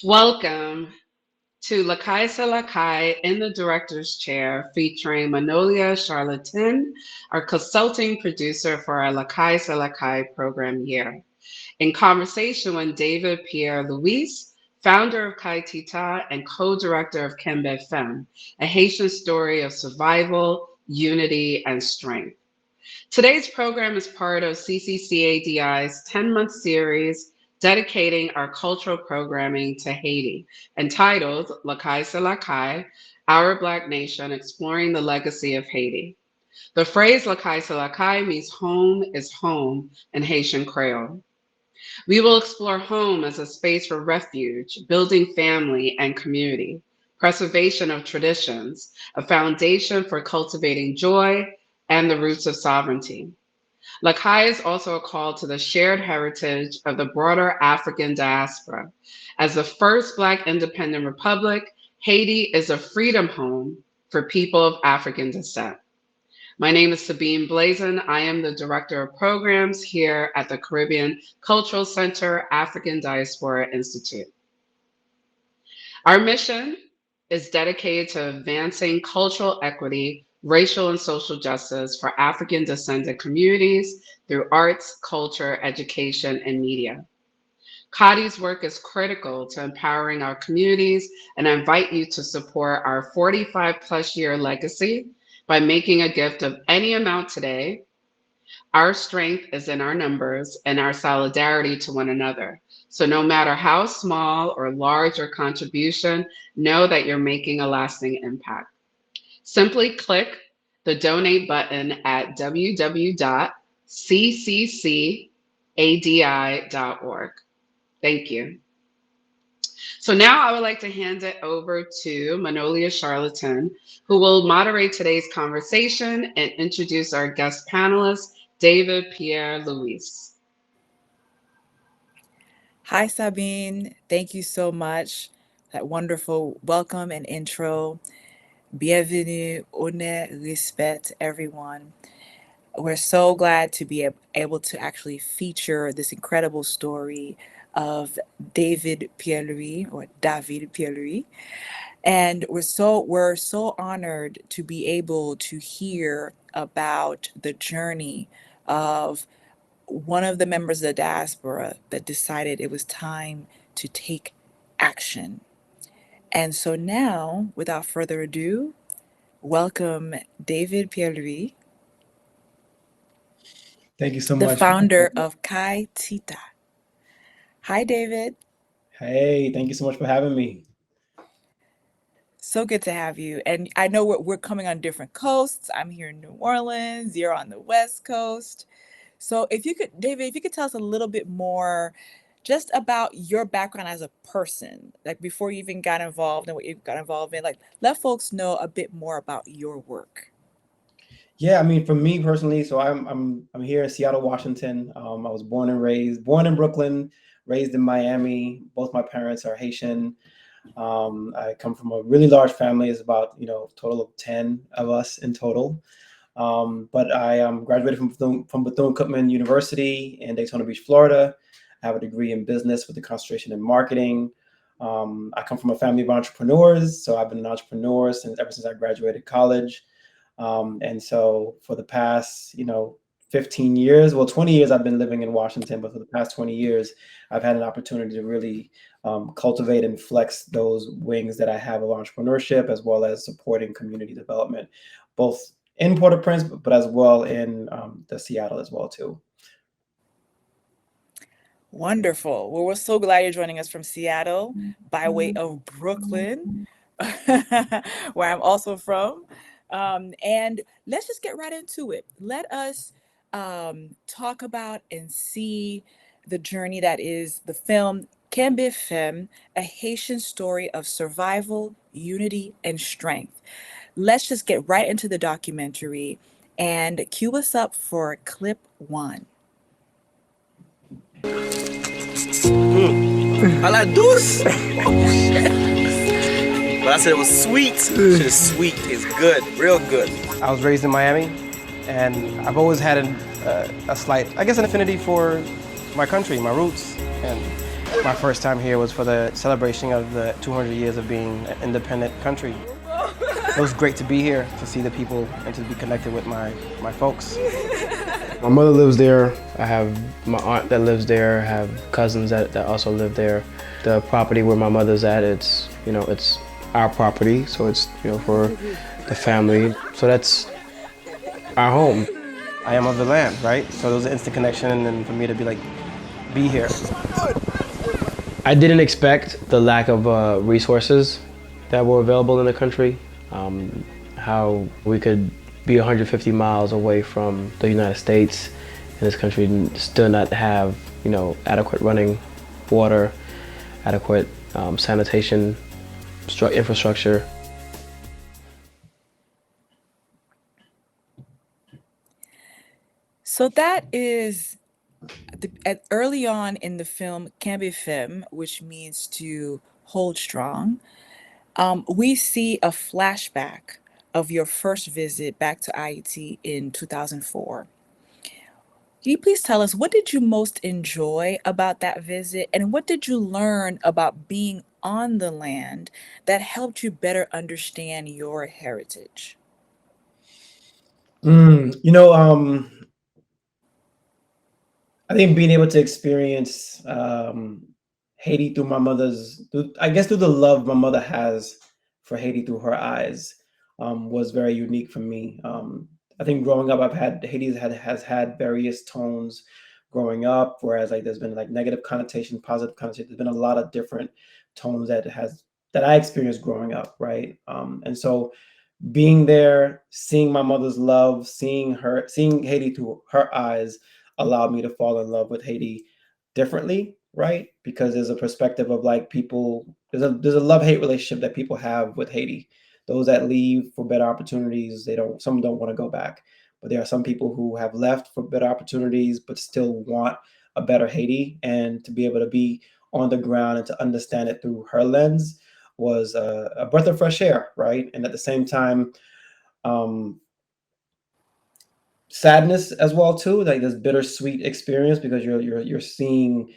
Welcome to Lakai Lakai in the Director's Chair, featuring Manolia Charlotin, our consulting producer for our Lakai Lakai program year. In conversation with David Pierre-Louis, founder of Kay Tita and co-director of Kenbe Fem, a Haitian story of survival, unity, and strength. Today's program is part of CCCADI's 10-month series dedicating our cultural programming to Haiti, entitled Lakai Se Lakai, Our Black Nation Exploring the Legacy of Haiti. The phrase Lakai Se Lakai means home is home in Haitian Creole. We will explore home as a space for refuge, building family and community, preservation of traditions, a foundation for cultivating joy, and the roots of sovereignty. Lakai is also a call to the shared heritage of the broader African diaspora. As the first Black independent republic, Haiti is a freedom home for people of African descent. My name is Sabine Blazin. I am the Director of Programs here at the Caribbean Cultural Center African Diaspora Institute. Our mission is dedicated to advancing cultural equity, racial and social justice for African descendant communities through arts, culture, education, and media. CADI's work is critical to empowering our communities, and I invite you to support our 45 plus year legacy by making a gift of any amount today. Our strength is in our numbers and our solidarity to one another. So no matter how small or large your contribution, know that you're making a lasting impact. Simply click the donate button at www.cccadi.org. Thank you. So now I would like to hand it over to Manolia Charlotin, who will moderate today's conversation and introduce our guest panelist, David Pierre-Louis. Hi, Sabine. Thank you so much. That wonderful welcome and intro. Bienvenue, honneur, respect, everyone. We're so glad to be able to actually feature this incredible story of David Pierre-Louis or David Pierre-Louis. And we're so honored to be able to hear about the journey of one of the members of the diaspora that decided it was time to take action. And so now, without further ado, welcome David Pierre-Louis, Thank you so the much. founder of Kay Tita. Hi, David. Hey, thank you so much for having me. So good to have you. And I know we're coming on different coasts. I'm here in New Orleans. You're on the West Coast. So if you could, David, if you could tell us a little bit more just about your background as a person, like before you even got involved in what you got involved in, like let folks know a bit more about your work. Yeah, I mean, for me personally, so I'm here in Seattle, Washington. I was born in Brooklyn, raised in Miami. Both my parents are Haitian. I come from a really large family. It's about total of 10 of us in total. But I graduated from Bethune-Cookman University in Daytona Beach, Florida. I have a degree in business with a concentration in marketing. I come from a family of entrepreneurs, so I've been an entrepreneur ever since I graduated college. And so for the past, 15 years, well, 20 years I've been living in Washington, but for the past 20 years, I've had an opportunity to really cultivate and flex those wings that I have of entrepreneurship, as well as supporting community development, both in Port-au-Prince, but as well in the Seattle as well, too. Wonderful. Well, we're so glad you're joining us from Seattle by way of Brooklyn, where I'm also from. And let's just get right into it. Let us talk about and see the journey that is the film Kenbe Fem, a Haitian story of survival, unity, and strength. Let's just get right into the documentary and cue us up for clip one. I like douce. But I said it was sweet. Shit is sweet. It's good. Real good. I was raised in Miami, and I've always had a slight, I guess, an affinity for my country, my roots. And My first time here was for the celebration of the 200 years of being an independent country. It was great to be here, to see the people and to be connected with my folks. My mother lives there. I have my aunt that lives there. I have cousins that also live there. The property where my mother's at, it's our property, so it's for the family. So that's our home. I am of the land, right? So there was an instant connection, and then for me to be here. I didn't expect the lack of resources that were available in the country. How we could be 150 miles away from the United States in this country and still not have, adequate running water, adequate sanitation infrastructure. So that is early on in the film Kenbe Fem, which means to hold strong. We see a flashback of your first visit back to Haiti in 2004. Can you please tell us, what did you most enjoy about that visit, and what did you learn about being on the land that helped you better understand your heritage? I think being able to experience Haiti through through the love my mother has for Haiti through her eyes was very unique for me. I think growing up, Haiti has had various tones growing up, whereas there's been negative connotation, positive connotation. There's been a lot of different tones that I experienced growing up, right? And so being there, seeing my mother's love, seeing Haiti through her eyes allowed me to fall in love with Haiti differently, right? Because there's a perspective of people, there's a love-hate relationship that people have with Haiti. Those that leave for better opportunities, some don't want to go back. But there are some people who have left for better opportunities, but still want a better Haiti. And to be able to be on the ground and to understand it through her lens was a breath of fresh air, right? And at the same time, sadness as well too, this bittersweet experience, because you're seeing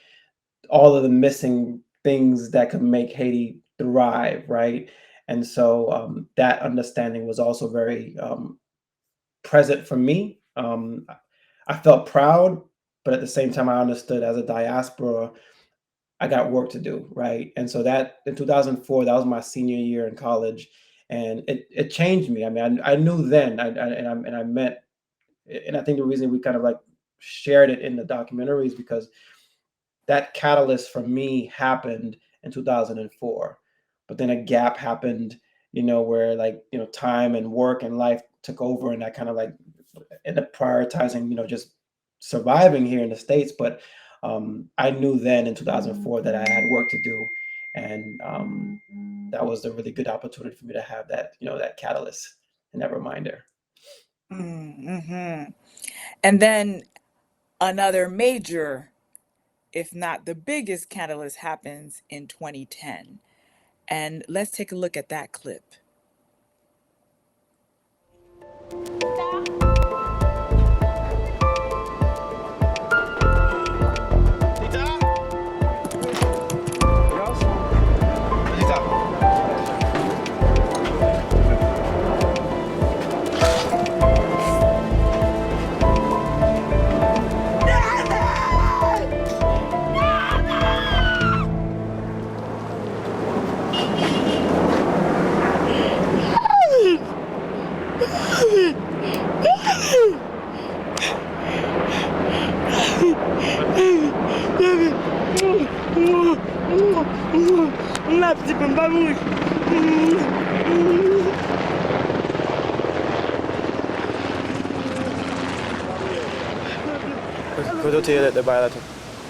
all of the missing things that could make Haiti thrive, right? And so that understanding was also very present for me. I felt proud, but at the same time, I understood as a diaspora, I got work to do, right? And so that in 2004, that was my senior year in college, and it changed me. I mean, I knew then, I meant, and I think the reason we kind of shared it in the documentary is because that catalyst for me happened in 2004, but then a gap happened, where time and work and life took over, and I kind of ended up prioritizing, just surviving here in the States. But I knew then in 2004 that I had work to do, and that was a really good opportunity for me to have that, that catalyst and that reminder. Mm-hmm. And then another major, if not the biggest catalyst, happens in 2010. And let's take a look at that clip.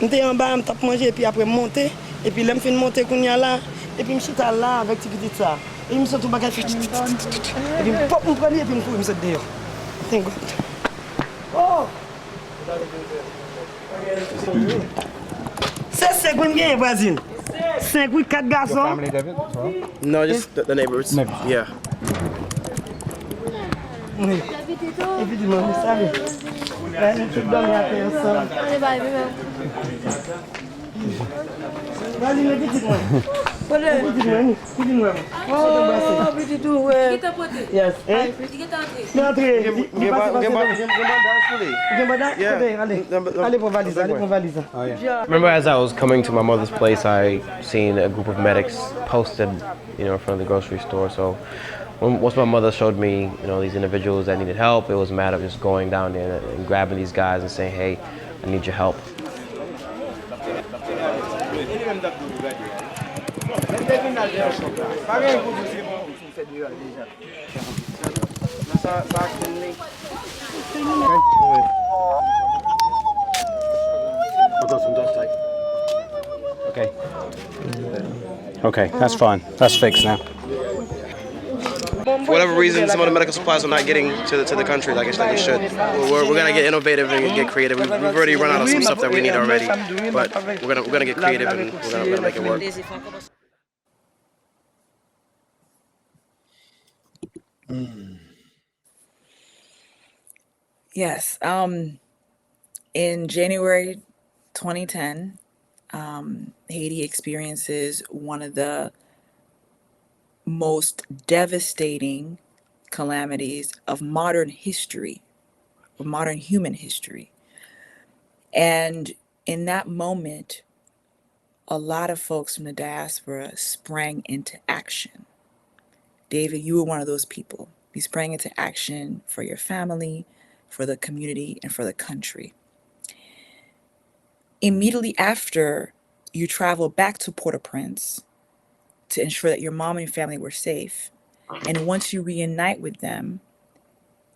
J'étais en bas, je tape manger, puis après monter, et puis là, je fin monter qu'on y a là, et puis je suis là avec petit petit ça. Et je me sens tout bagage, et puis je pop mon premier, et puis je me sens dehors. Oh! C'est 5 bien, voisine. 5 ou 4 garçons. No, just the neighbors. Yeah. Oui. Et puis dis-moi, ça va. Tu dormir à terre ensemble. Vas-y, mais petite-moi. Petite-moi, petite-moi. Oh, petit-tout, ouais. Yes. Mais entrez. Allez pour valise, allez pour valise. Remember, as I was coming to my mother's place, I seen a group of medics posted, in front of the grocery store. So once my mother showed me, these individuals that needed help, it was a matter of just going down there and grabbing these guys and saying, hey, I need your help. Okay. Okay, that's fine. That's fixed now. For whatever reason, some of the medical supplies are not getting to the country like it should. We're gonna get innovative and get creative. We've already run out of some stuff that we need already, but we're gonna get creative and we're gonna make it work. Yes. In January 2010, Haiti experiences one of the most devastating calamities of modern history, of modern human history. And in that moment, a lot of folks from the diaspora sprang into action. David, you were one of those people. You sprang into action for your family, for the community, and for the country. Immediately after, you traveled back to Port-au-Prince to ensure that your mom and family were safe. And once you reunite with them,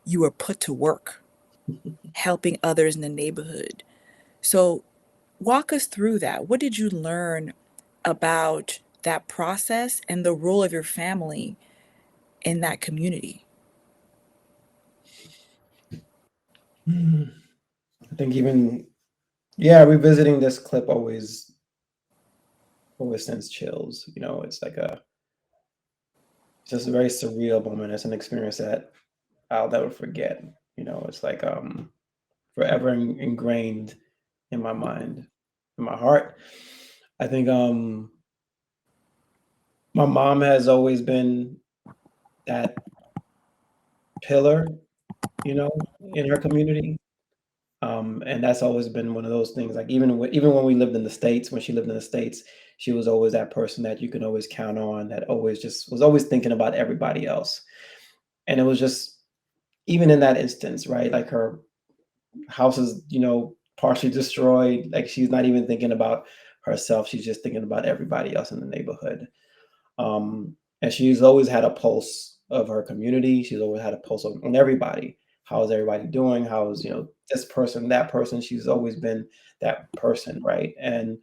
you were put to work, helping others in the neighborhood. So walk us through that. What did you learn about that process and the role of your family in that community? I think even, revisiting this clip always sends chills. It's like just a very surreal moment. It's an experience that I'll never forget. It's like forever ingrained in my mind, in my heart. I think my mom has always been that pillar, in her community. And that's always been one of those things. Like even when we lived in the States, when she lived in the States, she was always that person that you can always count on, that always just was always thinking about everybody else. And it was just, even in that instance, right? Like her house is, partially destroyed. Like she's not even thinking about herself. She's just thinking about everybody else in the neighborhood. And she's always had a pulse of her community. She's always had a pulse on everybody. How is everybody doing? How is, this person, that person? She's always been that person, right? And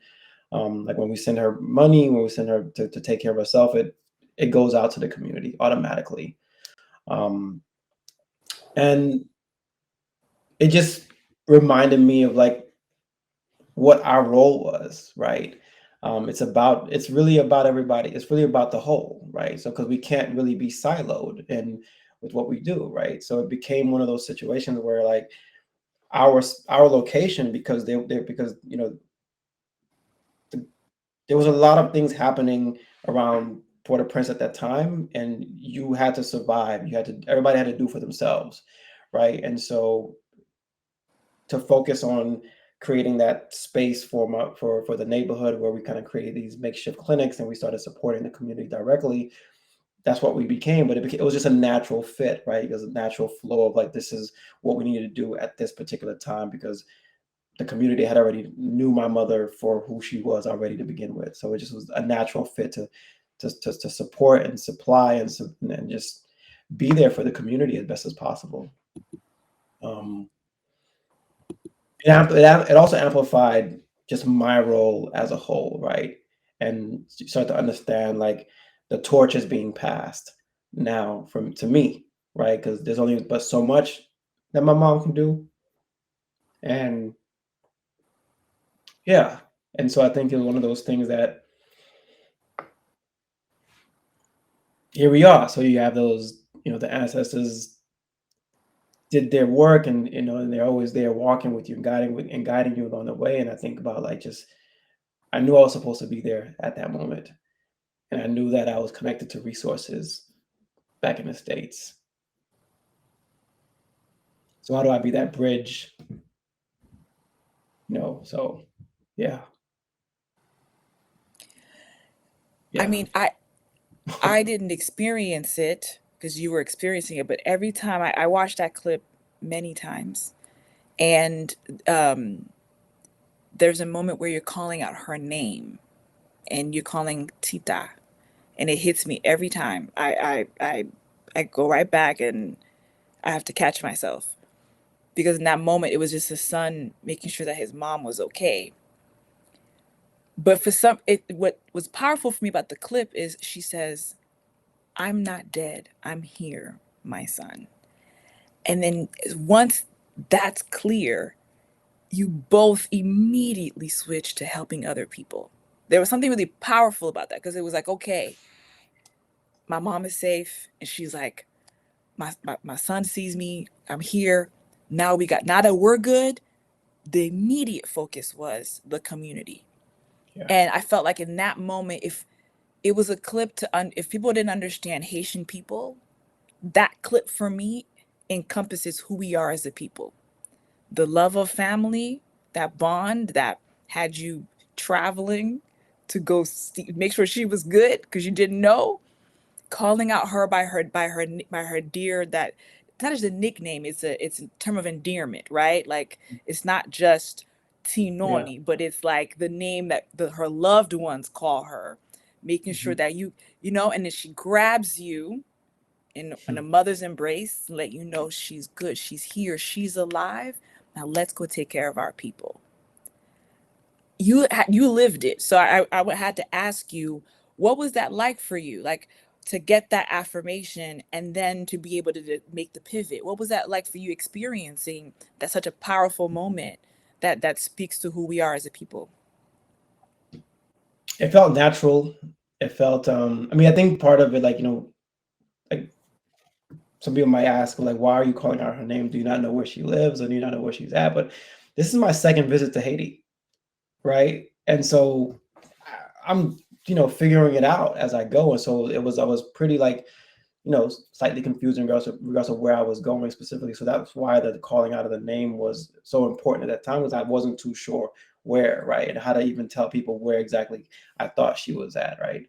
like when we send her money, when we send her to take care of herself, it goes out to the community automatically. And it just reminded me of like what our role was, right? It's really about everybody. It's really about the whole, right? So, because we can't really be siloed with what we do, right? So it became one of those situations where like our location, because there was a lot of things happening around Port-au-Prince at that time, and you had to survive. Everybody had to do for themselves, right? And so to focus on creating that space for the neighborhood, where we kind of created these makeshift clinics and we started supporting the community directly, that's what we became. But it was just a natural fit, right? It was a natural flow of like, this is what we needed to do at this particular time, because the community had already knew my mother for who she was already to begin with. So it just was a natural fit to support and supply and just be there for the community as best as possible. It also amplified just my role as a whole, right? And start to understand like the torch is being passed now to me, right? Because there's only but so much that my mom can do. And yeah. And so I think it's one of those things that here we are. So you have those, the ancestors did their work, and and they're always there walking with you and guiding you along the way. And I think about like just I knew I was supposed to be there at that moment. And I knew that I was connected to resources back in the States. So how do I be that bridge? So yeah. I mean, I didn't experience it because you were experiencing it, but every time I watched that clip many times, and there's a moment where you're calling out her name, and you're calling Tita, and it hits me every time. I go right back, and I have to catch myself, because in that moment it was just his son making sure that his mom was okay. But what was powerful for me about the clip is she says, "I'm not dead. I'm here, my son." And then once that's clear, you both immediately switch to helping other people. There was something really powerful about that, because it was like, okay, my mom is safe, and she's like, my son sees me, I'm here. Now that we're good, the immediate focus was the community. Yeah. And I felt like in that moment, if it was a clip if people didn't understand Haitian people, that clip for me encompasses who we are as a people. The love of family, that bond that had you traveling to go make sure she was good because you didn't know, calling out her by her dear, that it's not just a nickname, it's a term of endearment, right? Like, it's not just Tinoni, but it's like the name that her loved ones call her, making sure that you know, and then she grabs you in a mother's embrace, let you know she's good, she's here, she's alive. Now let's go take care of our people. You lived it, so I had to ask you, what was that like for you? Like, to get that affirmation and then to be able to make the pivot. What was that like for you, experiencing that, such a powerful moment that speaks to who we are as a people? It felt natural. It felt, I mean, I think part of it, like, like some people might ask, like, why are you calling out her name? Do you not know where she lives, or do you not know where she's at? But this is my second visit to Haiti, right? And so I'm, figuring it out as I go. And so I was pretty, like, slightly confused in regards to where I was going specifically. So that's why the calling out of the name was so important at that time, because I wasn't too sure where, right? And how to even tell people where exactly I thought she was at, right?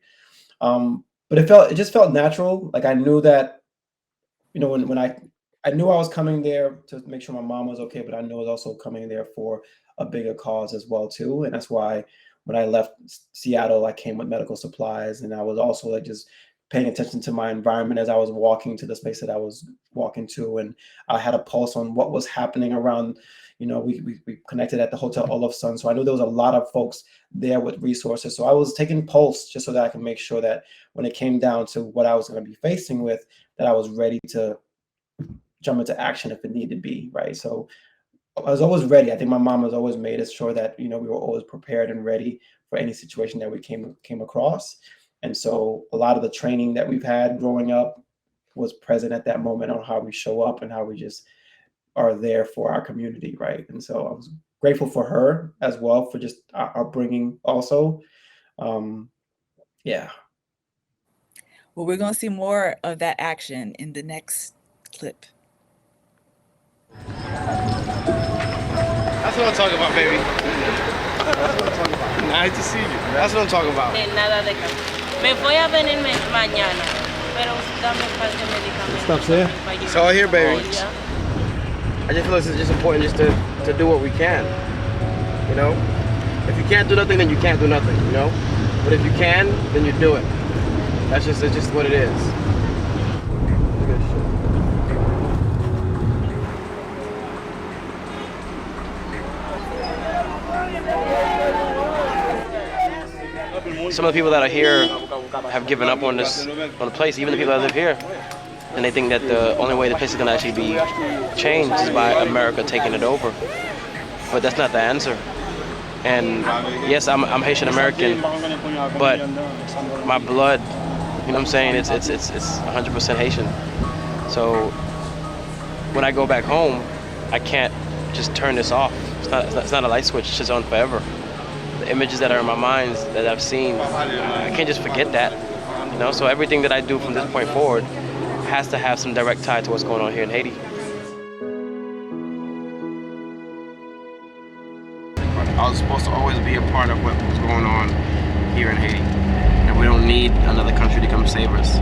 But it just felt natural. Like, I knew that, when I knew I was coming there to make sure my mom was okay, but I knew I was also coming there for a bigger cause as well too. And that's why when I left Seattle, I came with medical supplies, and I was also, like, just paying attention to my environment as I was walking to the space that I was walking to. And I had a pulse on what was happening around, we connected at the Hotel Olofsson. So I knew there was a lot of folks there with resources. So I was taking pulse just so that I could make sure that when it came down to what I was going to be facing with, that I was ready to jump into action if it needed to be, right? So I was always ready. I think my mom has always made us sure that, we were always prepared and ready for any situation that we came across. And so a lot of the training that we've had growing up was present at that moment on how we show up and how we just are there for our community, right? And so I was grateful for her as well for just our upbringing also. Yeah. Well, we're going to see more of that action in the next clip. That's what I'm talking about, baby. That's what I'm talking about. Nice to see you. That's what I'm talking about. Nada de cambio. Me voy a venir mañana, pero dame un par de medicamentos. Stop there. It's all here, baby. I just feel it's just important just to do what we can, If you can't do nothing, then you can't do nothing, But if you can, then you do it. That's just what it is. Some of the people that are here have given up on the place, even the people that live here. And they think that the only way the place is going to actually be changed is by America taking it over. But that's not the answer. And yes, I'm Haitian-American, but my blood, what I'm saying, it's 100% Haitian. So when I go back home, I can't just turn this off. It's not a light switch, it's just on forever. the images that are in my mind that I've seen. I can't just forget that, you know. So everything that I do from this point forward has to have some direct tie to what's going on here in Haiti. I was supposed to always be a part of what was going on here in Haiti. And we don't need another country to come save us.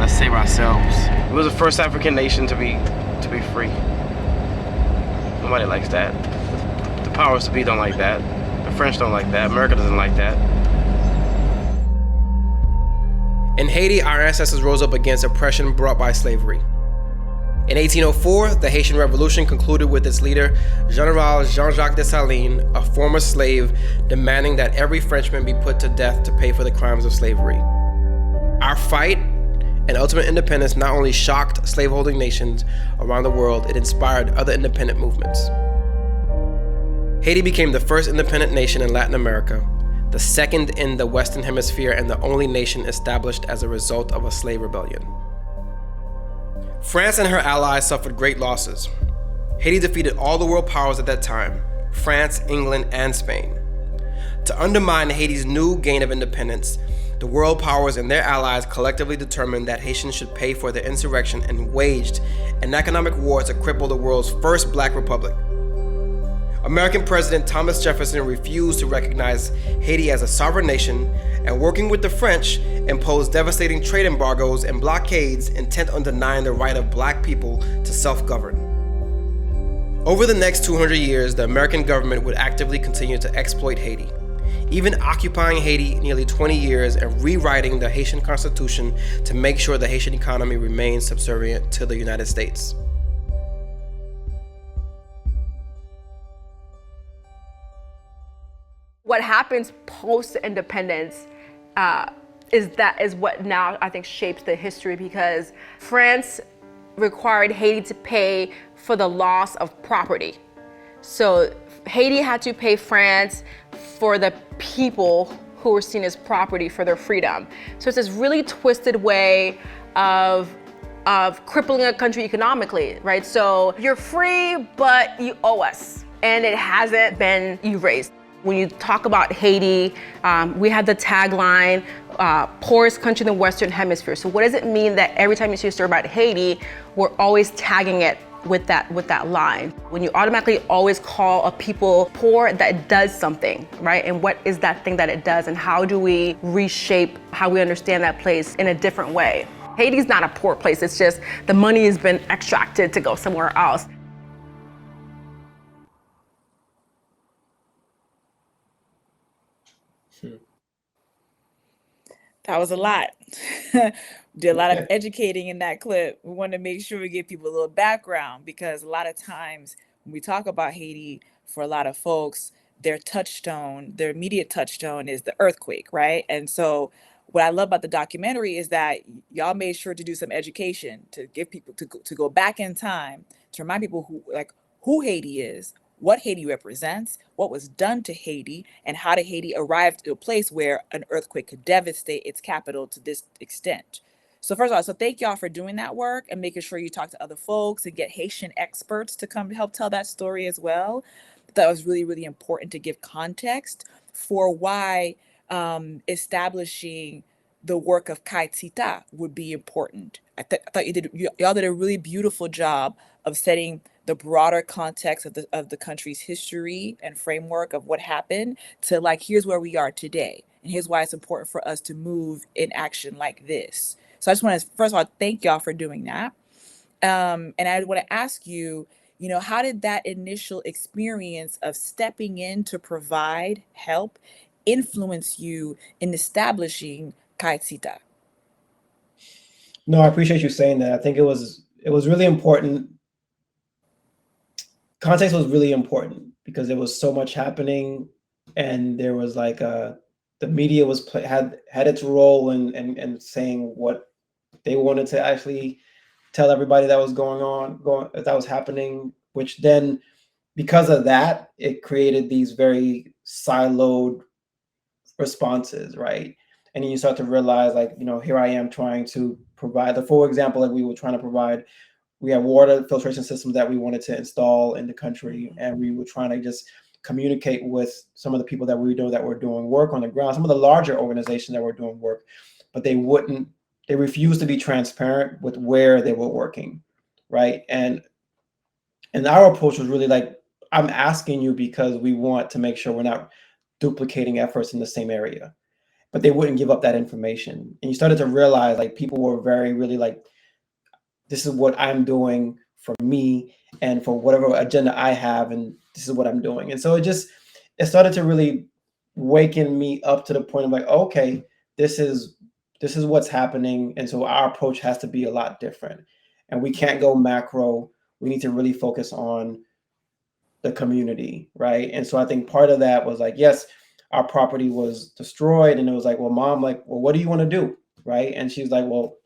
Let's save ourselves. We was the first African nation to be free. Nobody likes that. The powers to be don't like that. The French don't like that. America doesn't like that. In Haiti, our ancestors rose up against oppression brought by slavery. In 1804, the Haitian Revolution concluded with its leader, General Jean-Jacques Dessalines, a former slave, demanding that every Frenchman be put to death to pay for the crimes of slavery. Our fight and ultimate independence not only shocked slaveholding nations around the world, it inspired other independent movements. Haiti became the first independent nation in Latin America, the second in the Western Hemisphere, and the only nation established as a result of a slave rebellion. France and her allies suffered great losses. Haiti defeated all the world powers at that time, France, England, and Spain. To undermine Haiti's new gain of independence, the world powers and their allies collectively determined that Haitians should pay for their insurrection and waged an economic war to cripple the world's first black republic. American President Thomas Jefferson refused to recognize Haiti as a sovereign nation, and working with the French, imposed devastating trade embargoes and blockades intent on denying the right of black people to self-govern. Over the next 200 years, the American government would actively continue to exploit Haiti, even occupying Haiti nearly 20 years and rewriting the Haitian Constitution to make sure the Haitian economy remains subservient to the United States. What happens post-independence is what now I think shapes the history, because France required Haiti to pay for the loss of property. So Haiti had to pay France for the people who were seen as property for their freedom. So it's this really twisted way of crippling a country economically, right? So you're free, but you owe us, and it hasn't been erased. When you talk about Haiti, we have the tagline, poorest country in the Western Hemisphere. So what does it mean that every time you see a story about Haiti, we're always tagging it with that line? When you automatically always call a people poor, that does something, right? And what is that thing that it does, and how do we reshape how we understand that place in a different way? Haiti's not a poor place, it's just the money has been extracted to go somewhere else. That was a lot. Did a lot of educating in that clip. We want to make sure we give people a little background, because a lot of times when we talk about Haiti, for a lot of folks, their touchstone, their immediate touchstone is the earthquake, right? And so what I love about the documentary is that y'all made sure to do some education, to give people to go back in time, to remind people who Haiti is, what Haiti represents, what was done to Haiti, and how did Haiti arrive to a place where an earthquake could devastate its capital to this extent. So first of all, so thank y'all for doing that work and making sure you talk to other folks and get Haitian experts to come help tell that story as well. That was really, really important to give context for why establishing the work of Kay Tita would be important. I thought y'all did a really beautiful job of setting the broader context of the country's history and framework of what happened to here's where we are today. And here's why it's important for us to move in action like this. So I just want to, first of all, thank y'all for doing that. And I want to ask you, how did that initial experience of stepping in to provide help influence you in establishing Kay Tita? No, I appreciate you saying that. I think it was really important. Context was really important because there was so much happening, and there was the media had its role in saying what they wanted to actually tell everybody that was that was happening, which then, because of that, it created these very siloed responses, right? And then you start to realize, here I am trying to provide for example, we were trying to provide, we had water filtration systems that we wanted to install in the country, and we were trying to just communicate with some of the people that we know that were doing work on the ground, some of the larger organizations that were doing work, but they refused to be transparent with where they were working, right? And our approach was really like, I'm asking you because we want to make sure we're not duplicating efforts in the same area. But they wouldn't give up that information. And you started to realize like people were really like, this is what I'm doing for me and for whatever agenda I have, and this is what I'm doing. And so it started to really waken me up to the point of like, okay, this is what's happening. And so our approach has to be a lot different. And we can't go macro. We need to really focus on the community, right? And so I think part of that was like, yes, our property was destroyed, and it was like, well, Mom, like, well, what do you want to do, right? And she's like, well,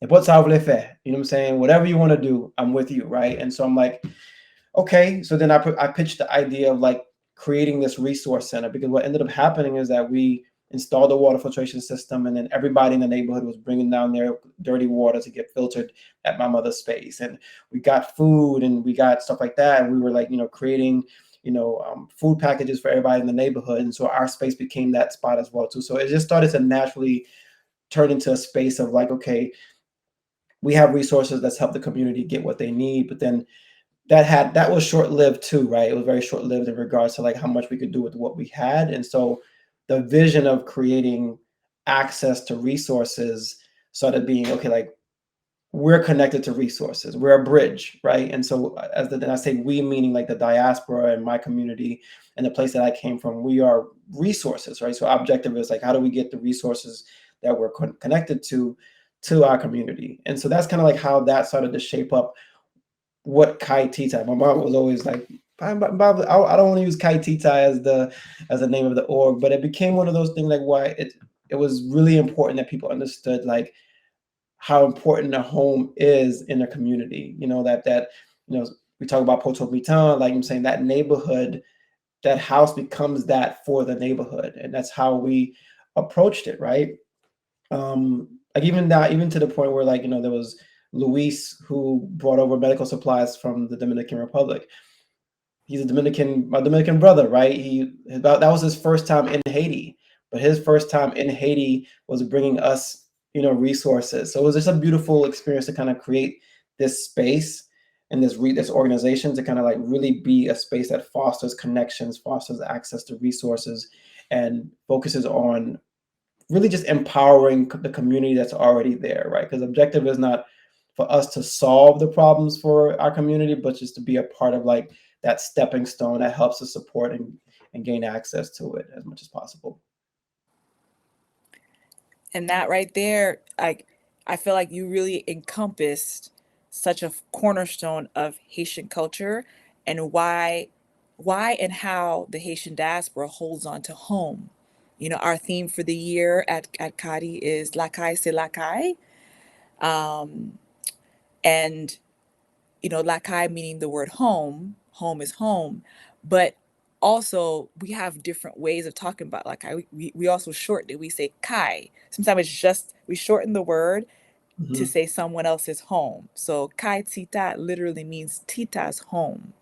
what's you know what I'm saying? Whatever you want to do, I'm with you, right? And so I'm like, okay. So then I pitched the idea of like creating this resource center, because what ended up happening is that we installed a water filtration system, and then everybody in the neighborhood was bringing down their dirty water to get filtered at my mother's space. And we got food and we got stuff like that. And we were like, creating, food packages for everybody in the neighborhood. And so our space became that spot as well too. So it just started to naturally turn into a space of like, okay, we have resources that's helped the community get what they need. But then that was short-lived too, right? It was very short-lived in regards to like how much we could do with what we had. And so the vision of creating access to resources started being, okay, like we're connected to resources. We're a bridge, right? And so and I say we, meaning like the diaspora and my community and the place that I came from, we are resources, right? So our objective is like, how do we get the resources that we're connected to our community? And so that's kind of like how that started to shape up what Kay Tita. My mom was always like, I don't want to use Kay Tita as the name of the org, but it became one of those things like why it was really important that people understood like how important a home is in a community. That we talk about Potomitan, like I'm saying, that neighborhood, that house becomes that for the neighborhood, and that's how we approached it, right? Like even to the point where like there was Luis who brought over medical supplies from the Dominican Republic. He's my Dominican brother, right? That was his first time in Haiti, but his first time in Haiti was bringing us, resources. So it was just a beautiful experience to kind of create this space and this organization to kind of like really be a space that fosters connections, fosters access to resources, and focuses on really just empowering the community that's already there, right? Because the objective is not for us to solve the problems for our community, but just to be a part of like that stepping stone that helps us support and gain access to it as much as possible. And that right there, I feel like you really encompassed such a cornerstone of Haitian culture and why and how the Haitian diaspora holds on to home. Our theme for the year at CCCADI is La Caille, c'est la Caille. And, La Caille meaning the word home is home. But also we have different ways of talking about La Caille. We also shorten it. We say Caille. Sometimes it's just, we shorten the word to say someone else's home. So Kay Tita literally means Tita's home.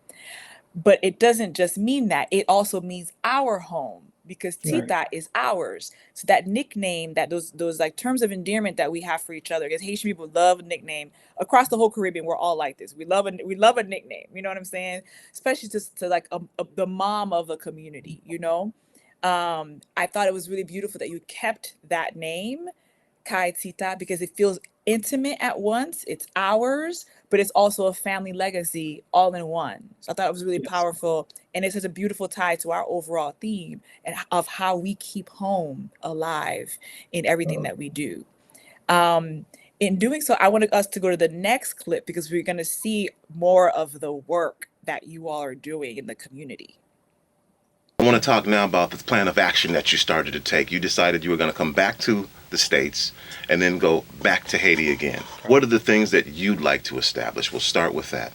But it doesn't just mean that. It also means our home, because Tita is ours. So that nickname, that those like terms of endearment that we have for each other, because Haitian people love a nickname. Across the whole Caribbean, we're all like this. We love a nickname. You know what I'm saying? Especially to like the mom of a community. I thought it was really beautiful that you kept that name, Kay Tita, because it feels intimate at once. It's ours, but it's also a family legacy all in one. So I thought it was really powerful, and it's such a beautiful tie to our overall theme and of how we keep home alive in everything that we do. In doing so, I wanted us to go to the next clip because we're going to see more of the work that you all are doing in the community. I want to talk now about the plan of action that you started to take. You decided you were going to come back to the States and then go back to Haiti again. What are the things that you'd like to establish? We'll start with that.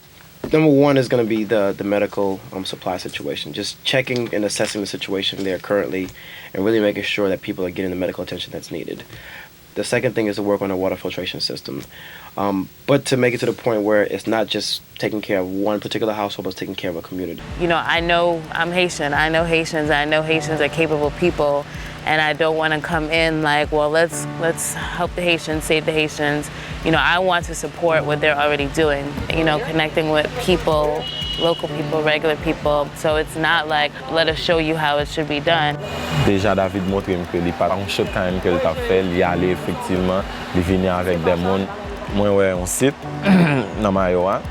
Number one is going to be the medical supply situation. Just checking and assessing the situation there currently and really making sure that people are getting the medical attention that's needed. The second thing is to work on a water filtration system. But to make it to the point where it's not just taking care of one particular household, but it's taking care of a community. You know, I know I'm Haitian. I know Haitians. I know Haitians are capable people, and I don't want to come in like, well, let's help the Haitians, save the Haitians. You know, I want to support what they're already doing. You know, connecting with people, local people, regular people. So it's not like, let us show you how it should be done. Déjà David montre que il pas un shot quand même que t'a fait, il y aller effectivement, il venir avec des monde. Moi ouais un site dans Mayoa.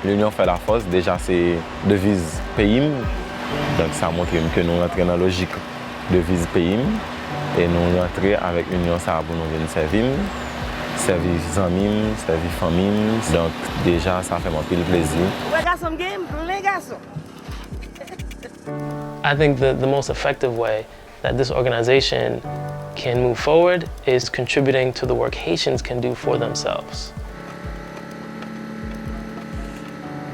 L'union fait la force, déjà c'est devise pays. Donc ça montre que nous rentrons dans la logique devise pays et nous rentrons avec l'union ça pour nous venir servir amis, servir famille. Donc déjà ça fait mon pile plaisir. I think the most effective way that this organization can move forward is contributing to the work Haitians can do for themselves.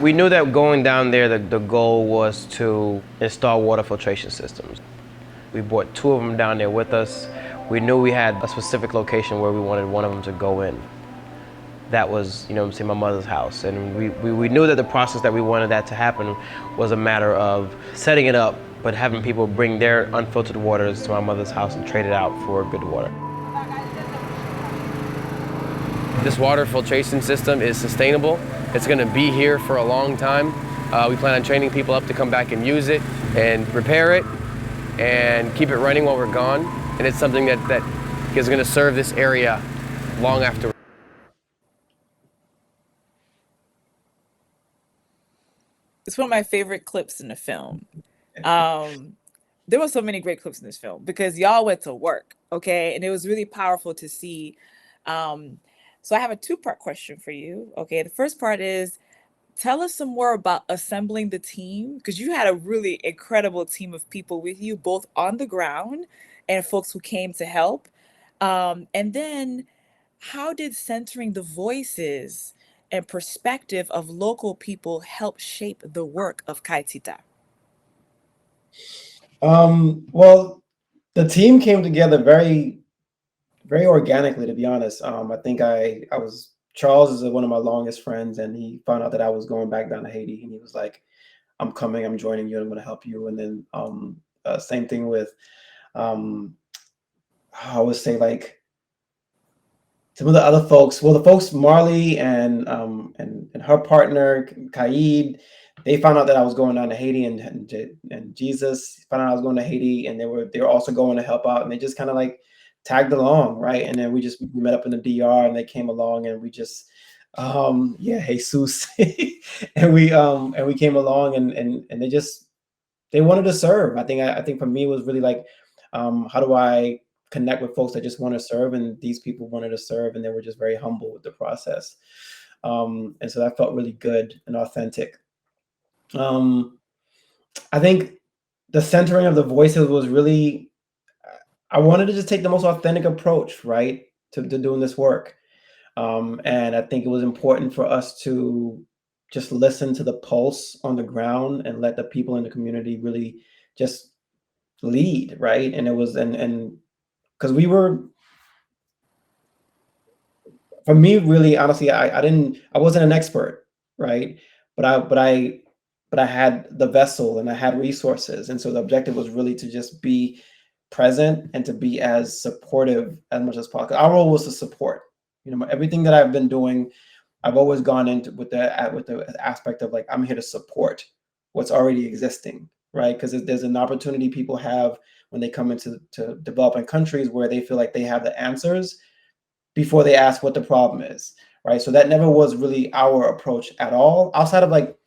We knew that going down there, the goal was to install water filtration systems. We brought 2 of them down there with us. We knew we had a specific location where we wanted one of them to go in. That was, you know what I'm saying, my mother's house. And we knew that the process that we wanted that to happen was a matter of setting it up, but having people bring their unfiltered waters to my mother's house and trade it out for good water. This water filtration system is sustainable. It's going to be here for a long time. We plan on training people up to come back and use it and repair it and keep it running while we're gone. And it's something that is going to serve this area long after. It's one of my favorite clips in the film. There were so many great clips in this film because y'all went to work, okay? And it was really powerful to see. So I have a 2-part question for you, okay? The first part is, tell us some more about assembling the team, because you had a really incredible team of people with you, both on the ground and folks who came to help. And then how did centering the voices and perspective of local people help shape the work of Kay Tita? Well, the team came together very organically, to be honest. I think Charles is one of my longest friends, and he found out that I was going back down to Haiti, and he was like, I'm coming, I'm joining you, I'm going to help you. And then same thing with, I would say, like, some of the other folks. Well, the folks, Marley and her partner, Kaid, they found out that I was going down to Haiti, and Jesus found out I was going to Haiti, and they were also going to help out, and they just kind of like tagged along, right? And then we met up in the DR, and they came along, and we just Jesus and we came along, and they wanted to serve. I think for me it was really like, how do I connect with folks that just want to serve, and these people wanted to serve, and they were just very humble with the process, and so that felt really good and authentic. I think the centering of the voices was really, I wanted to just take the most authentic approach, right, to doing this work. And I think it was important for us to just listen to the pulse on the ground and let the people in the community really just lead, right? And it was, and because for me, really, honestly, I wasn't an expert, right? But I had the vessel and I had resources. And so the objective was really to just be present and to be as supportive as much as possible. Our role was to support. You know, everything that I've been doing, I've always gone into with the aspect of like, I'm here to support what's already existing, right? Because there's an opportunity people have when they come into developing countries where they feel like they have the answers before they ask what the problem is, right? So that never was really our approach at all. Outside of like,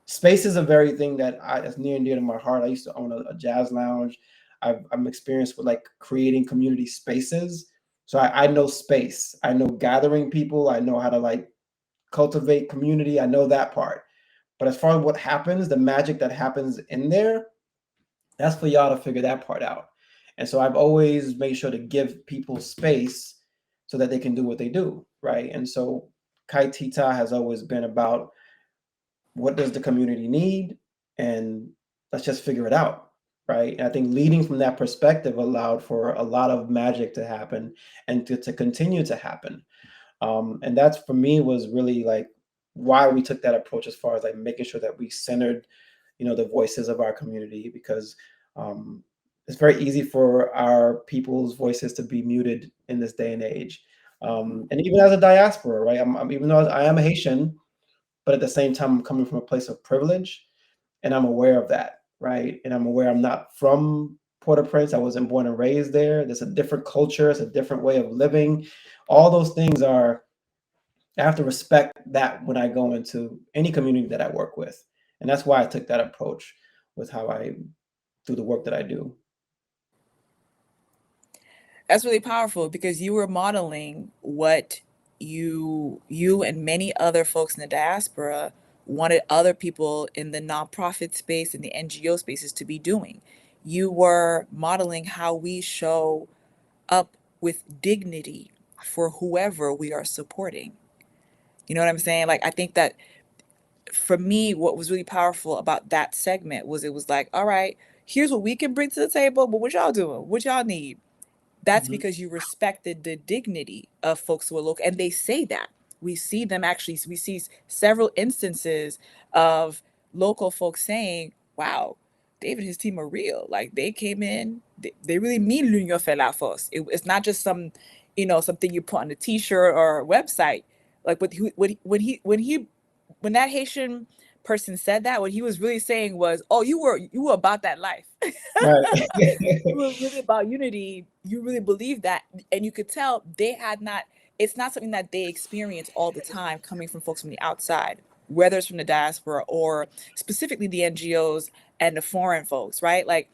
space is a very thing that's near and dear to my heart. I used to own a jazz lounge. I'm experienced with like creating community spaces. So I know space. I know gathering people. I know how to like cultivate community. I know that part. But as far as what happens, the magic that happens in there, that's for y'all to figure that part out. And so I've always made sure to give people space so that they can do what they do, right? And so Kay Tita has always been about, what does the community need? And let's just figure it out. right? And I think leading from that perspective allowed for a lot of magic to happen and to continue to happen. And that's, for me, was really like why we took that approach, as far as like making sure that we centered, the voices of our community, because it's very easy for our people's voices to be muted in this day and age. And even as a diaspora, right? Even though I am a Haitian, but at the same time, I'm coming from a place of privilege, and I'm aware of that, right? And I'm aware I'm not from Port-au-Prince. I wasn't born and raised there. There's a different culture. It's a different way of living. All those things I have to respect that when I go into any community that I work with. And that's why I took that approach with how I do the work that I do. That's really powerful, because you were modeling what you and many other folks in the diaspora wanted other people in the nonprofit space and the NGO spaces to be doing. You were modeling how we show up with dignity for whoever we are supporting. You know what I'm saying? Like, I think that for me, what was really powerful about that segment was, it was like, all right, here's what we can bring to the table, but what y'all doing? What y'all need? That's because you respected the dignity of folks who are local. And they say that. We see them actually, we see several instances of local folks saying, wow, David and his team are real. Like, they came in, they really mean l'union fait la force. It's not just some, something you put on a t-shirt or a website. Like, when that Haitian person said that, what he was really saying was, oh, you were about that life. Right. You were really about unity. You really believed that. And you could tell it's not something that they experience all the time, coming from folks from the outside, whether it's from the diaspora or specifically the NGOs and the foreign folks, right? Like,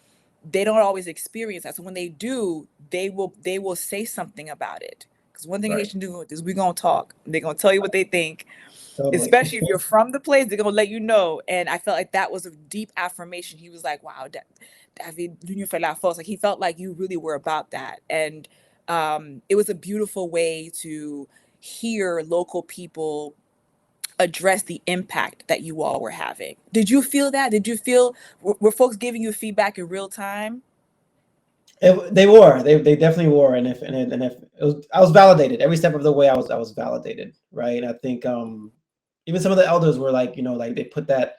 they don't always experience that. So when they do, they will say something about it. Because one thing Haitian do is we're going to talk. They're going to tell you what they think. Totally. Especially if you're from the place, they're going to let you know. And I felt like that was a deep affirmation. He was like, wow, David, l'union fait la force. Like, he felt like you really were about that. And it was a beautiful way to hear local people address the impact that you all were having. Did you feel that? Were folks giving you feedback in real time? They were. They definitely were. And if I was validated every step of the way. I was validated, right? And I think even some of the elders were like, like they put that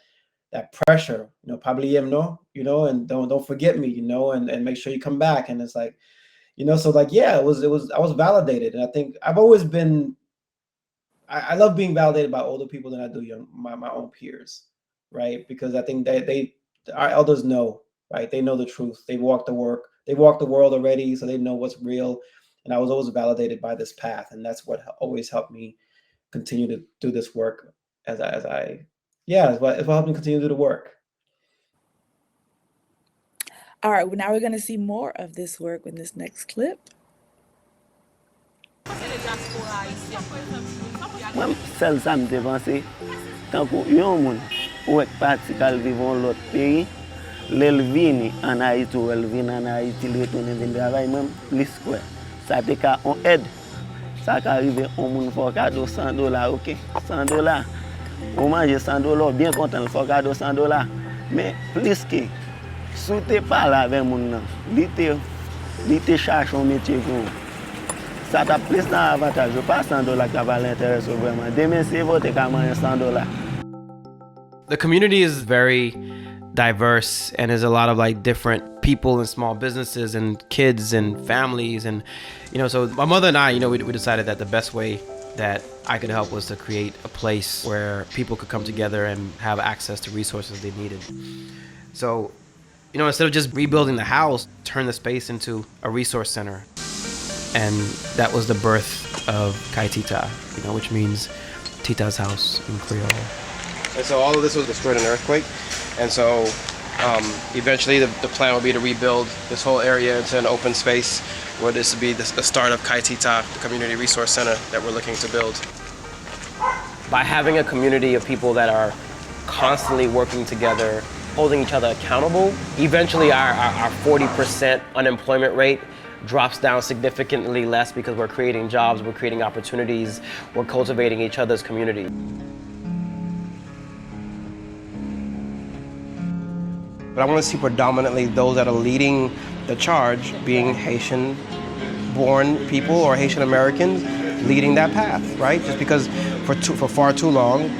pressure, probably no, and don't forget me, and make sure you come back. And it's like, so like, yeah, I was validated. And I think I've always been, I love being validated by older people than I do my own peers, right? Because I think our elders know, right? They know the truth. They walk the world already, so they know what's real. And I was always validated by this path, and that's what always helped me continue to do this work. It's what helped me continue to do the work. All right, well, now we're going to see more of this work in this next clip. Moi, seul ça me dépenser. Tant que yon moun ou ek parti kal vivon l'autre pays, l'el vini en Haïti ou el vini en Haïti, le retourne vin travail même plus quoi. Ça te ka on aide. Ça ka arrive on moun fò cadeau $100, OK? $100. On mange $100, bien content le fò cadeau $100. Mais plus que sou te parle avec moun nan, li te cherche un métier pour ça t'a plus dans avantage, pas $100 qui va l'intéresser vraiment. Demain c'est voter qu'à manger $100. The community is very diverse, and there's a lot of like different people and small businesses and kids and families, and so my mother and I, we decided that the best way that I could help was to create a place where people could come together and have access to resources they needed. So, instead of just rebuilding the house, turn the space into a resource center. And that was the birth of Kay Tita, which means Tita's house in Creole. And so all of this was destroyed in an earthquake. And so eventually the plan would be to rebuild this whole area into an open space where this would be the start of Kay Tita, the community resource center that we're looking to build. By having a community of people that are constantly working together, holding each other accountable, eventually our 40% unemployment rate drops down significantly less, because we're creating jobs, we're creating opportunities, we're cultivating each other's community. But I want to see predominantly those that are leading the charge being Haitian-born people or Haitian-Americans leading that path, right? Just because for far too long,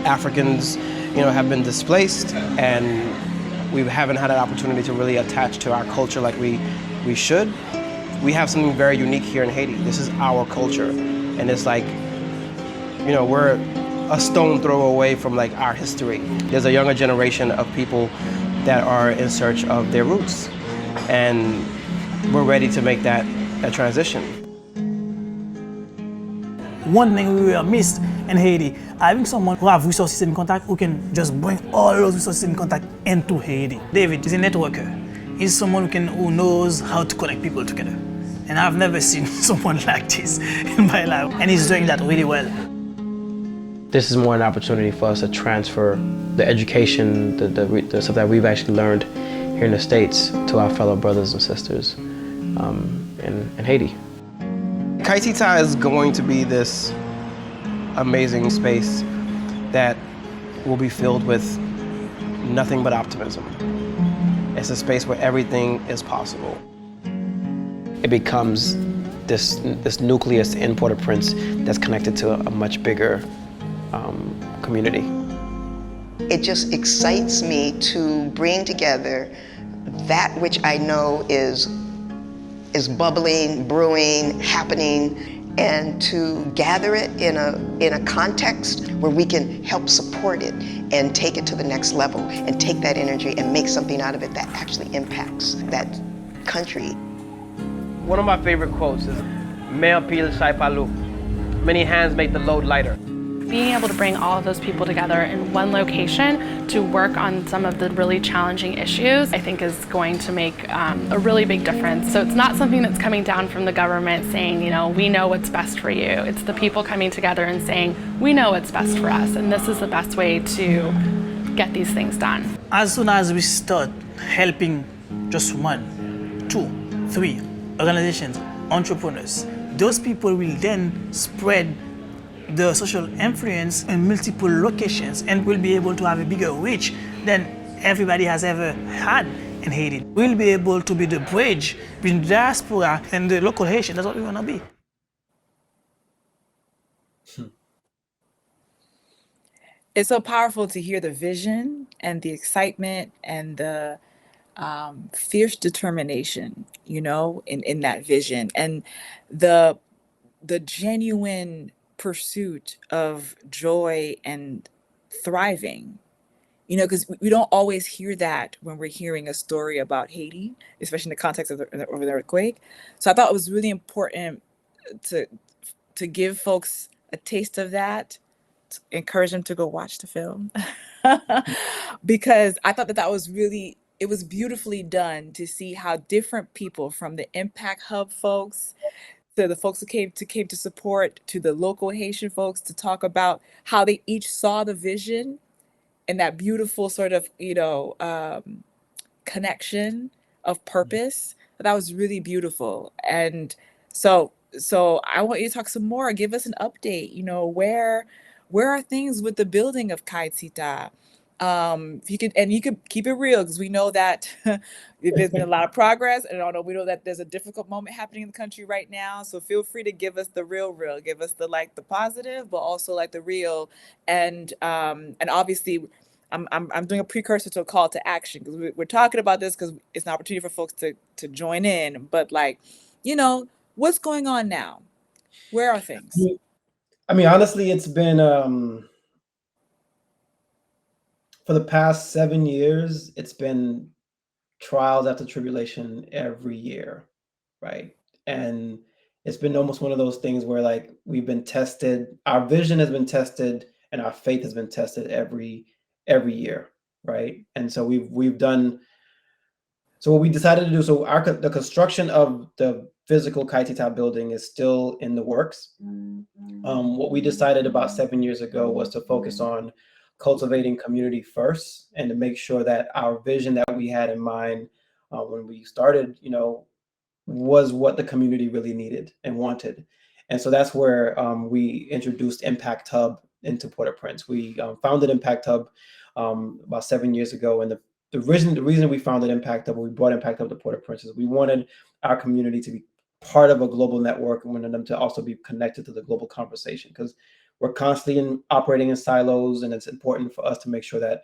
Africans, have been displaced, and we haven't had an opportunity to really attach to our culture like we should. We have something very unique here in Haiti. This is our culture, and it's like, we're a stone throw away from like our history. There's a younger generation of people that are in search of their roots, and we're ready to make that transition. One thing we will miss in Haiti, having someone who have resources in contact who can just bring all those resources in contact into Haiti. David is a networker. He's someone who knows how to connect people together. And I've never seen someone like this in my life. And he's doing that really well. This is more an opportunity for us to transfer the education, the stuff that we've actually learned here in the States to our fellow brothers and sisters in Haiti. Kay Tita is going to be this amazing space that will be filled with nothing but optimism. It's a space where everything is possible. It becomes this nucleus in Port-au-Prince that's connected to a much bigger community. It just excites me to bring together that which I know is bubbling, brewing, happening, and to gather it in a context where we can help support it and take it to the next level and take that energy and make something out of it that actually impacts that country. One of my favorite quotes is, "Main pile sai palu." Many hands make the load lighter. Being able to bring all of those people together in one location to work on some of the really challenging issues, I think is going to make a really big difference. So it's not something that's coming down from the government saying, we know what's best for you. It's the people coming together and saying, we know what's best for us, and this is the best way to get these things done. As soon as we start helping just 1, 2, 3 organizations, entrepreneurs, those people will then spread the social influence in multiple locations and will be able to have a bigger reach than everybody has ever had in Haiti. We'll be able to be the bridge between the diaspora and the local Haitian. That's what we want to be. It's so powerful to hear the vision and the excitement and the fierce determination, in that vision, and the genuine pursuit of joy and thriving, because we don't always hear that when we're hearing a story about Haiti, especially in the context of the earthquake. So I thought it was really important to give folks a taste of that, to encourage them to go watch the film, because I thought that was really, it was beautifully done to see how different people, from the Impact Hub folks to the folks who came to support, to the local Haitian folks, to talk about how they each saw the vision and that beautiful sort of, connection of purpose. That was really beautiful. And so I want you to talk some more. Give us an update. Where are things with the building of Kay Tita? If you could keep it real, because we know that there's been a lot of progress, and we know that there's a difficult moment happening in the country right now. So feel free to give us the real, give us the positive, but also the real, and obviously, I'm doing a precursor to a call to action, because we're talking about this because it's an opportunity for folks to join in. But what's going on now? Where are things? I mean, honestly, it's been for the past 7 years, it's been trials after tribulation every year, right? And it's been almost one of those things where we've been tested, our vision has been tested, and our faith has been tested every year, right? And so we've done. So what we decided to do, so the construction of the physical Kay Tita building is still in the works. What we decided about 7 years ago was to focus on cultivating community first, and to make sure that our vision that we had in mind when we started, was what the community really needed and wanted. And so that's where we introduced Impact Hub into Port-au-Prince. We founded Impact Hub about 7 years ago. And the reason we founded Impact Hub, we brought Impact Hub to Port-au-Prince, is we wanted our community to be part of a global network, and wanted them to also be connected to the global conversation, because we're constantly operating in silos, and it's important for us to make sure that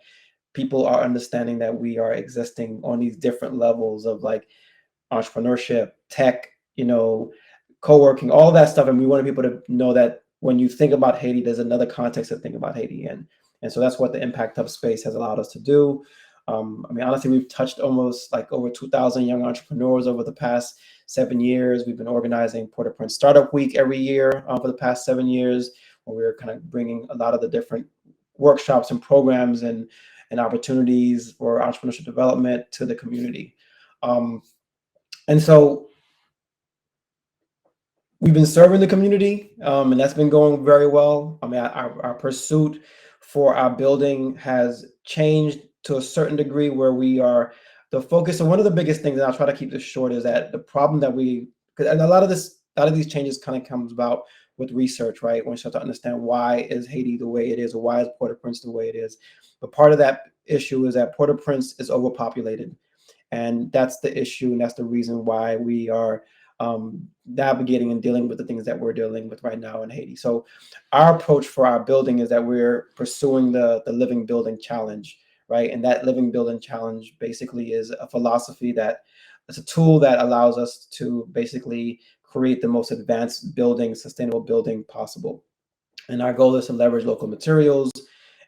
people are understanding that we are existing on these different levels of like entrepreneurship, tech, co-working, all that stuff. And we wanted people to know that when you think about Haiti, there's another context to think about Haiti in. And so that's what the Impact Hub space has allowed us to do. Honestly, we've touched almost like over 2,000 young entrepreneurs over the past 7 years. We've been organizing Port-au-Prince Startup Week every year for the past 7 years, where we're kind of bringing a lot of the different workshops and programs and opportunities for entrepreneurship development to the community. And so we've been serving the community, and that's been going very well. Our pursuit for our building has changed to a certain degree, where we are the focus. So one of the biggest things, and I'll try to keep this short, is that the problem that because a lot of these changes kind of comes about with research, right? When you start to understand why is Haiti the way it is, or why is Port-au-Prince the way it is. But part of that issue is that Port-au-Prince is overpopulated. And that's the issue, and that's the reason why we are navigating and dealing with the things that we're dealing with right now in Haiti. So our approach for our building is that we're pursuing the Living Building Challenge, right? And that Living Building Challenge basically is a philosophy that it's a tool that allows us to basically create the most advanced building, sustainable building possible. And our goal is to leverage local materials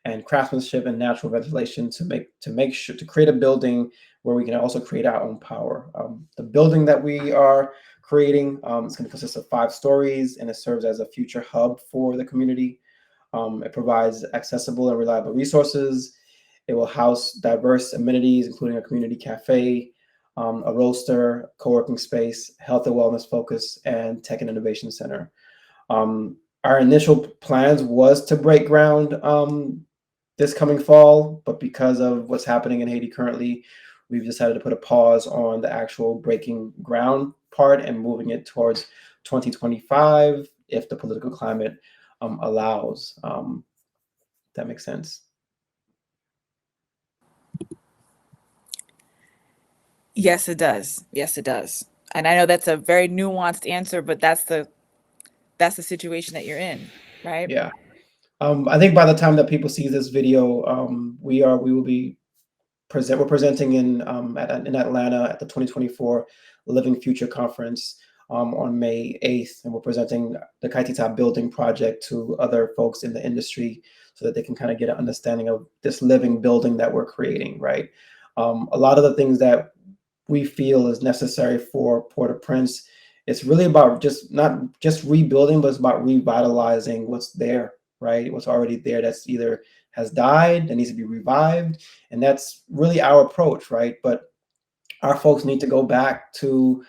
and craftsmanship and natural ventilation to create a building where we can also create our own power. The building that we are creating is going to consist of 5 stories, and it serves as a future hub for the community. It provides accessible and reliable resources. It will house diverse amenities, including a community cafe, a roaster, co-working space, health and wellness focus, and tech and innovation center. Our initial plans was to break ground this coming fall, but because of what's happening in Haiti currently, we've decided to put a pause on the actual breaking ground part and moving it towards 2025 if the political climate allows. That makes sense. Yes, it does. Yes, it does. And I know that's a very nuanced answer, but that's the situation that you're in, right? Yeah. I think by the time that people see this video, we're presenting in Atlanta at the 2024 Living Future Conference on May 8th, and we're presenting the Kay Tita building project to other folks in the industry so that they can kind of get an understanding of this living building that we're creating, right? A lot of the things that we feel is necessary for Port-au-Prince, it's really about not just rebuilding, but it's about revitalizing what's there, right? What's already there that's either has died, that needs to be revived. And that's really our approach, right? But our folks need to go back to,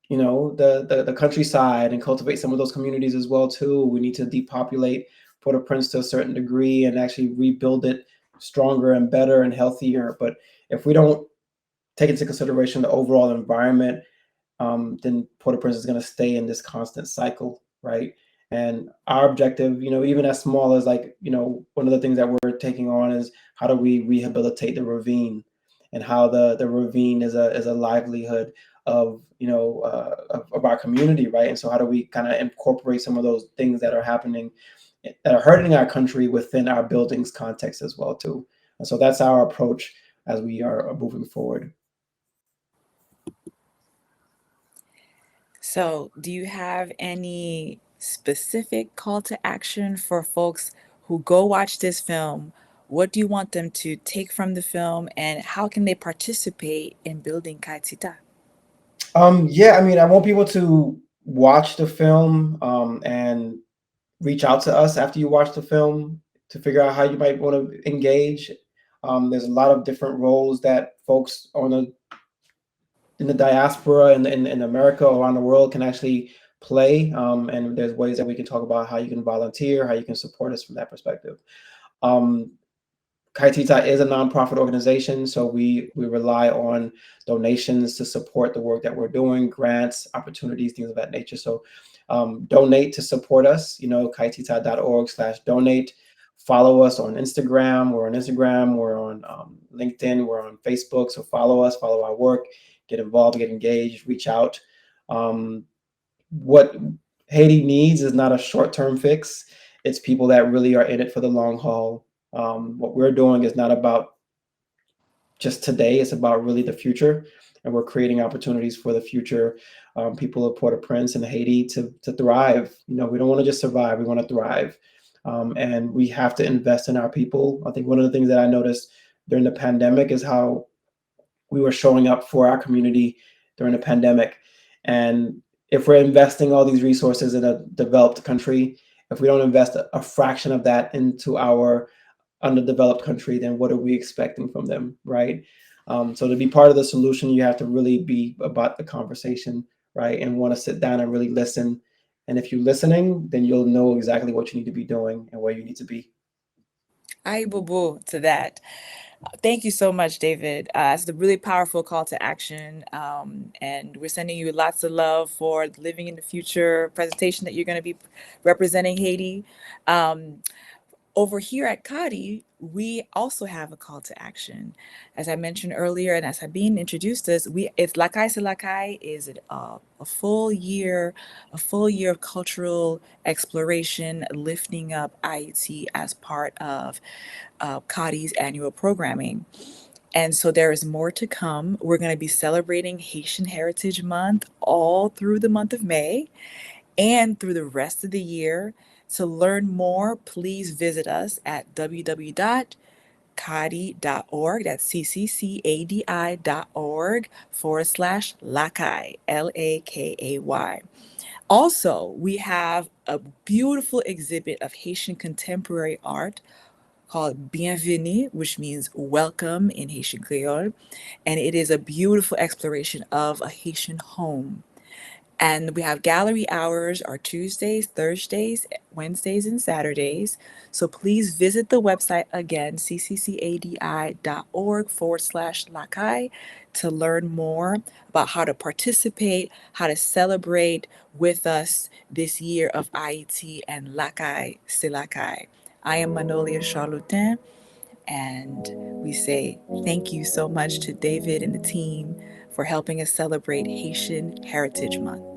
the countryside and cultivate some of those communities as well too. We need to depopulate Port-au-Prince to a certain degree and actually rebuild it stronger and better and healthier. But if we don't take into consideration the overall environment, then Port-au-Prince is going to stay in this constant cycle, right? And our objective, even as small as one of the things that we're taking on is how do we rehabilitate the ravine, and how the ravine is a livelihood of our community, right? And so how do we kind of incorporate some of those things that are happening, that are hurting our country within our buildings context as well too. And so that's our approach as we are moving forward. So, do you have any specific call to action for folks who go watch this film? What do you want them to take from the film, and how can they participate in building Kay Tita? Yeah, I want people to watch the film and reach out to us after you watch the film to figure out how you might want to engage. There's a lot of different roles that folks in the diaspora in America or around the world can actually play. And there's ways that we can talk about how you can volunteer, how you can support us from that perspective. Kay Tita is a nonprofit organization, so we rely on donations to support the work that we're doing, grants, opportunities, things of that nature. So donate to support us, kaytita.org/donate follow us on Instagram. We're on Instagram. We're on LinkedIn. We're on Facebook. So follow us, follow our work, get involved, get engaged, reach out. What Haiti needs is not a short-term fix. It's people that really are in it for the long haul. What we're doing is not about just today. It's about really the future, and we're creating opportunities for the future. People of Port-au-Prince and Haiti to thrive. We don't want to just survive. We want to thrive, and we have to invest in our people. I think one of the things that I noticed during the pandemic is how we were showing up for our community during the pandemic. And if we're investing all these resources in a developed country, if we don't invest a fraction of that into our underdeveloped country, then what are we expecting from them, right? So to be part of the solution, you have to really be about the conversation, right? And want to sit down and really listen. And if you're listening, then you'll know exactly what you need to be doing and where you need to be. Aye, boo to that. Thank you so much, David. It's a really powerful call to action. And we're sending you lots of love for Living in the Future presentation that you're going to be representing Haiti. Over here at CCCADI, we also have a call to action. As I mentioned earlier, and as Sabine introduced us, it's Lakai Se Lakai is a full year of cultural exploration, lifting up Haiti as part of CCCADI's annual programming. And so there is more to come. We're going to be celebrating Haitian Heritage Month all through the month of May and through the rest of the year. To learn more, please visit us at www.cadi.org. That's CCCADI.org/Lakai, LAKAY. Also, we have a beautiful exhibit of Haitian contemporary art called Bienvenue, which means welcome in Haitian Creole. And it is a beautiful exploration of a Haitian home. And we have gallery hours are Tuesdays, Thursdays, Wednesdays, and Saturdays. So please visit the website again, cccadi.org/Lakai, to learn more about how to participate, how to celebrate with us this year of Haiti and Lakai Se Lakai. I am Manolia Charlotin, and we say thank you so much to David and the team for helping us celebrate Haitian Heritage Month.